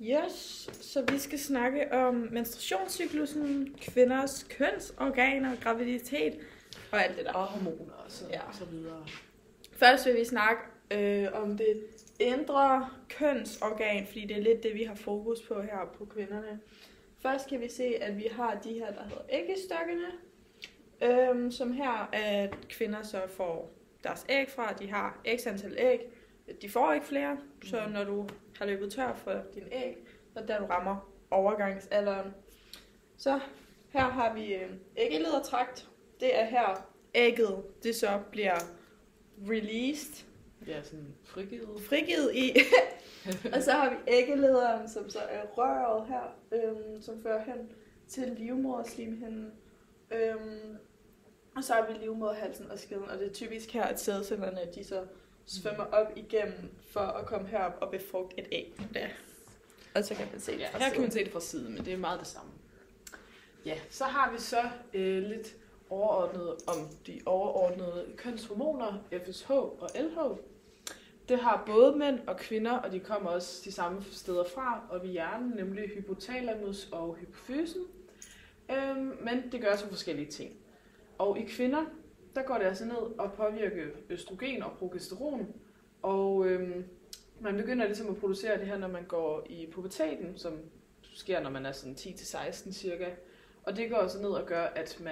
Yes, så vi skal snakke om menstruationscyklusen, kvinders kønsorganer, graviditet og alt det der. Og hormoner og så videre. Først vil vi snakke om det indre kønsorgan, fordi det er lidt det, vi har fokus på her på kvinderne. Først kan vi se, at vi har de her, der hedder æggestokkene, som her, at kvinder så får deres æg fra. De har x antal æg. De får ikke flere, så når du har løbet tør for din æg, og der du rammer overgangsalderen. Så her har vi æggeledertrakt. Det er her ægget, det så bliver released. Ja, sådan frigivet. Frigivet i. Og så har vi æggelederen, som så er røret her, som fører hen til livmoderslimhinden. Og så har vi livmoderhalsen og skeden, og det er typisk her, at sædcellerne, de så svømmer op igennem for at komme herop og befrugte et æg. Ja. Og så kan man se det fra her siden. kan man se det fra siden, men det er meget det samme. Ja, så har vi så lidt overordnet om de overordnede kønshormoner, FSH og LH. Det har både mænd og kvinder, og de kommer også de samme steder fra, og i hjernen, nemlig hypotalamus og hypofysen. Men det gør så forskellige ting. Og i kvinder, der går det altså ned og påvirker østrogen og progesteron, og man begynder ligesom at producere det her, når man går i puberteten, som sker, når man er sådan 10-16 cirka. Og det går også ned og gør, at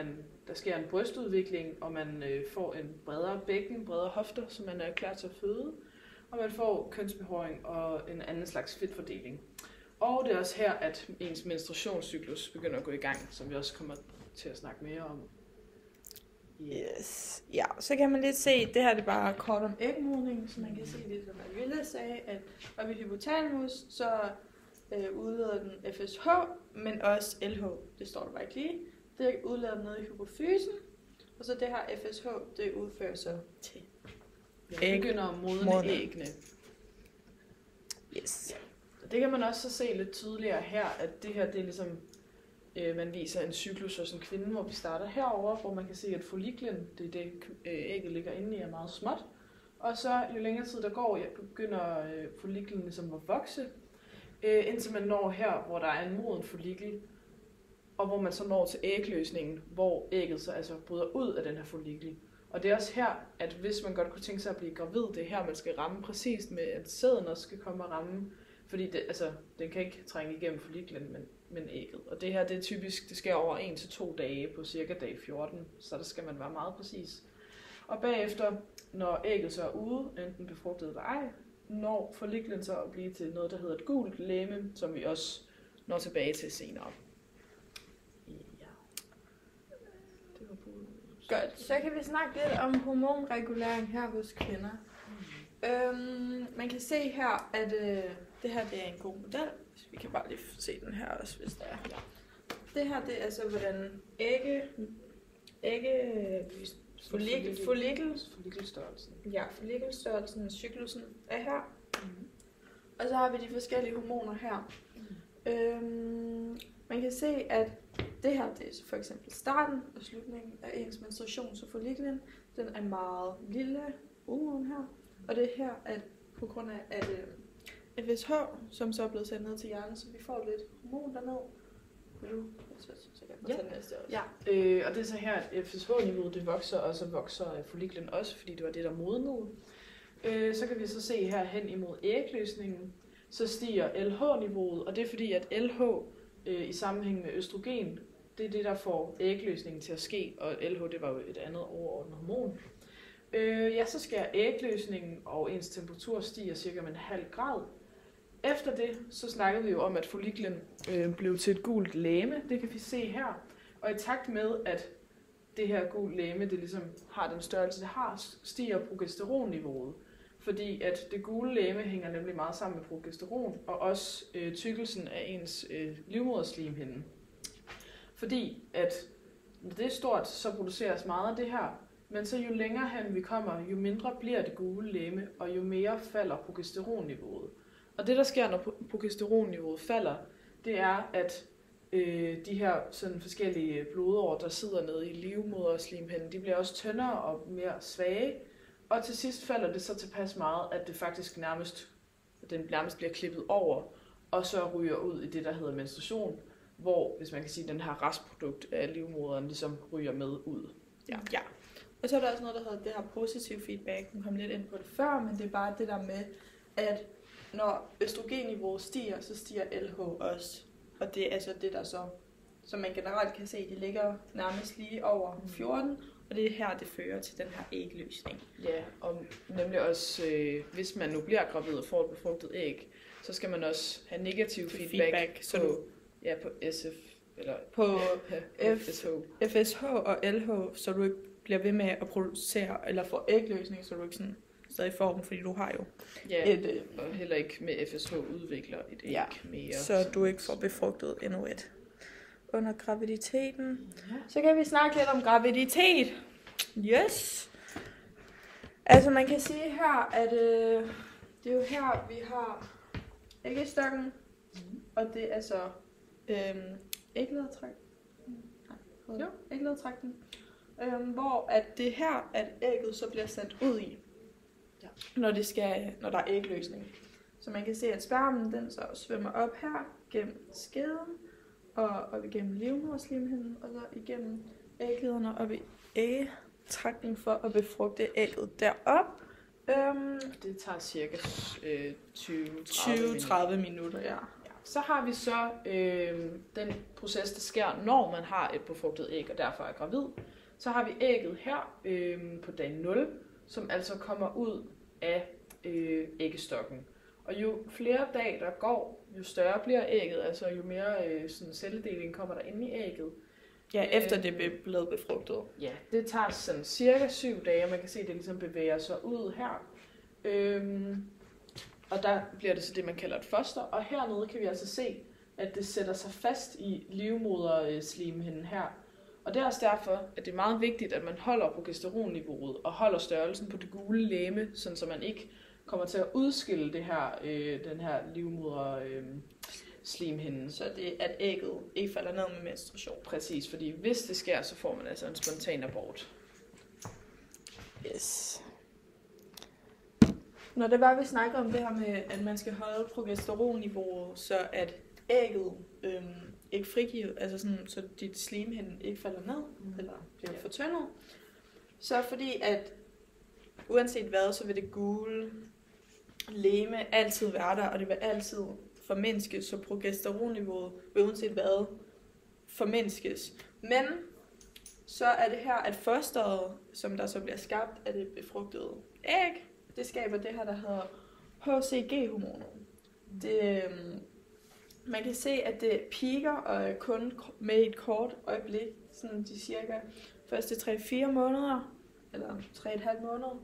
der sker en brystudvikling, og man får en bredere bækken, bredere hofter, så man er klar til at føde. Og man får kønsbehåring og en anden slags fedtfordeling. Og det er også her, at ens menstruationscyklus begynder at gå i gang, som vi også kommer til at snakke mere om. Yes. Ja, så kan man lidt se, det her det er bare kort om ægmodning, så man kan se det, som Alvilla sagde, at oppe i hypotalamus, så udleder den FSH, men også LH, det står der bare ikke lige. Det udleder den nede i hypofysen, og så det her FSH, det udfører så til begynder at modne æggene. Yes. Ja. Det kan man også så se lidt tydeligere her, at det her det er ligesom, man viser en cyklus hos en kvinde, hvor vi starter herover, hvor man kan se, at folliklen, det er det ægget ligger inde i, er meget småt. Og så jo længere tid der går, begynder folliklen ligesom at vokse, indtil man når her, hvor der er en moden follikel, og hvor man så når til ægløsningen, hvor ægget så altså bryder ud af den her follikel. Og det er også her, at hvis man godt kunne tænke sig at blive gravid, det er her, man skal ramme præcist med, at sæden også skal komme og ramme, fordi den kan ikke trænge igennem folliklen, men ægget. Og det her, det er typisk, det sker over 1 til 2 dage på cirka dag 14, så der skal man være meget præcis. Og bagefter, når ægget så er ude, enten befrugtet eller ej, når folliklen så at blive til noget, der hedder et gult legeme, som vi også når tilbage til senere. Ja. Det var på. Godt, så kan vi snakke lidt om hormonregulering her hos kvinder. Man kan se her, at det her det er en god model. Vi kan bare lige se den her også, hvis der er. Ja. Det her det er altså, hvordan follikelstørrelsen. Ja, follikelstørrelsen, cyklusen er her. Mm-hmm. Og så har vi de forskellige hormoner her. Man kan se, at det her det er for eksempel starten og slutningen af ens menstruation, så folliklen den er meget lille, umoden her. Og det er her, at på grund af at FSH, som så er blevet sendt ned til hjernen, så vi får lidt hormon derned. Så kan jeg tage næste også. Ja, og det er så her, at FSH-niveauet det vokser, og så vokser folliklen også, fordi det var det, der modnede. Så kan vi så se her hen imod ægløsningen, så stiger LH-niveauet, og det er fordi, at LH i sammenhæng med østrogen, det er det, der får ægløsningen til at ske, og LH det var jo et andet overordnet hormon. Så sker ægløsningen, og ens temperatur stiger cirka med 0,5 grad. Efter det, så snakkede vi jo om, at folliklen blev til et gult legeme, det kan vi se her. Og i takt med, at det her gult legeme, det ligesom har den størrelse, det har, stiger progesteronniveauet. Fordi at det gule legeme hænger nemlig meget sammen med progesteron, og også tykkelsen af ens livmoderslimhinde. Fordi at når det er stort, så produceres meget af det her, men så jo længere hen vi kommer, jo mindre bliver det gule legeme, og jo mere falder progesteronniveauet. Og det, der sker, når progesteronniveauet falder, det er, at de her sådan forskellige blodårer, der sidder nede i livmoderslimhinden, de bliver også tyndere og mere svage. Og til sidst falder det så tilpas meget, at det faktisk nærmest bliver klippet over, og så ryger ud i det, der hedder menstruation, hvor, hvis man kan sige, den her restprodukt af livmoderen ligesom ryger med ud. Ja. Og så er der også noget, der hedder det her positiv feedback. Nu kom lidt ind på det før, men det er bare det der med, at når østrogenniveauet stiger, så stiger LH også. Og det er altså det, der så, som man generelt kan se, det ligger nærmest lige over 14, og det er her, det fører til den her ægløsning. Ja, og nemlig også, hvis man nu bliver gravid og får et befrugtet æg, så skal man også have negativ feedback så på SF, eller på FSH. FSH og LH, så du ikke bliver ved med at producere, eller få ægløsning, så du ikke sådan stadig får dem, fordi du har jo et... og heller ikke med FSH udvikler et æg mere. Så du ikke får befrugtet endnu et. Under graviditeten. Så kan vi snakke lidt om graviditet. Yes! Altså man kan sige her, at det er jo her, vi har æggestokken, og det er så ægledetrækten, hvor at det her, at ægget så bliver sendt ud i, når der er ægløsning. Så man kan se, at spermen den så svømmer op her gennem skeden, og op igennem livmoderslimhinden, og så igennem æglederne op i æggetrækning for at befrugte ægget derop. Det tager cirka 20-30 minutter, ja. Så har vi så den proces, der sker, når man har et befrugtet æg, og derfor er gravid. Så har vi ægget her på dag 0, som altså kommer ud af æggestokken. Og jo flere dage der går, jo større bliver ægget, altså jo mere sådan celledeling kommer der ind i ægget. Ja, efter det er blevet befrugtet. Ja, det tager sådan cirka 7 dage, og man kan se, at det ligesom bevæger sig ud her. Og der bliver det så det, man kalder et foster. Og hernede kan vi altså se, at det sætter sig fast i livmoderslimhinden her. Og det er også derfor, at det er meget vigtigt, at man holder progesteronniveauet og holder størrelsen på det gule legeme, sådan så man ikke kommer til at udskille det her, den her livmoderslimhinde. Så det at ægget ikke falder ned med menstruation. Præcis, fordi hvis det sker, så får man altså en spontan abort. Yes. Når det var, vi snakker om det her med, at man skal holde progesteronniveauet, så at ægget ikke frigiver, altså sådan, så dit slimhinde ikke falder ned, eller bliver fortyndet. Så fordi at uanset hvad, så vil det gule legeme altid være der, og det vil altid formindskes, så progesteronniveauet vil uanset hvad formindskes. Men så er det her, at fosteret, som der så bliver skabt af det befrugtede æg, det skaber det her, der hedder HCG-hormonet. Man kan se, at det piker og er kun med et kort øjeblik, sådan de cirka første 3-4 måneder, eller 3,5 måneder.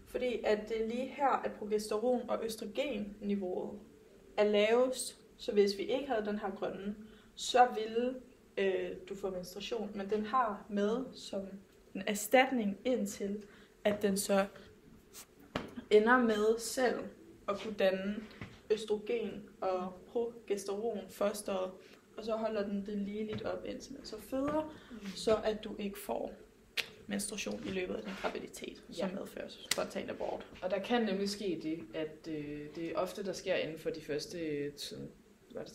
Fordi at det er lige her, at progesteron- og østrogenniveauet er lavest. Så hvis vi ikke havde den her grønne, så ville du få menstruation. Men den har med som en erstatning indtil, at den så ender med selv at kunne danne østrogen og progesteron fosteret, og så holder den det lige lidt op, indtil man så føder, så at du ikke får menstruation i løbet af din graviditet, som medfører spontan abort. Og der kan nemlig ske det, at det er ofte, der sker inden for de første var det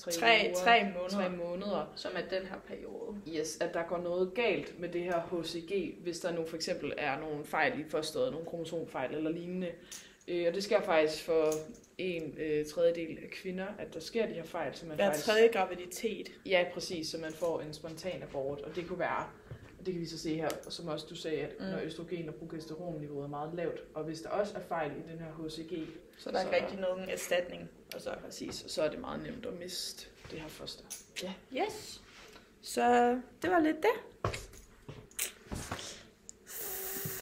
3 måneder, som er den her periode. Yes, at der går noget galt med det her HCG, hvis der nu for eksempel er nogle fejl i fosteret, nogle kromosomfejl eller lignende. Og det sker faktisk for 1/3 af kvinder, at der sker de her fejl. Så man tredje graviditet. Ja, præcis, så man får en spontan abort, og det kunne være, det kan vi så se her, som også du sagde, at når østrogen og progesteronniveauet er meget lavt, og hvis der også er fejl i den her HCG, så der er ikke rigtig nogen erstatning. Og så præcis, og så er det meget nemt at miste det her foster. Ja. Yes. Så det var lidt det.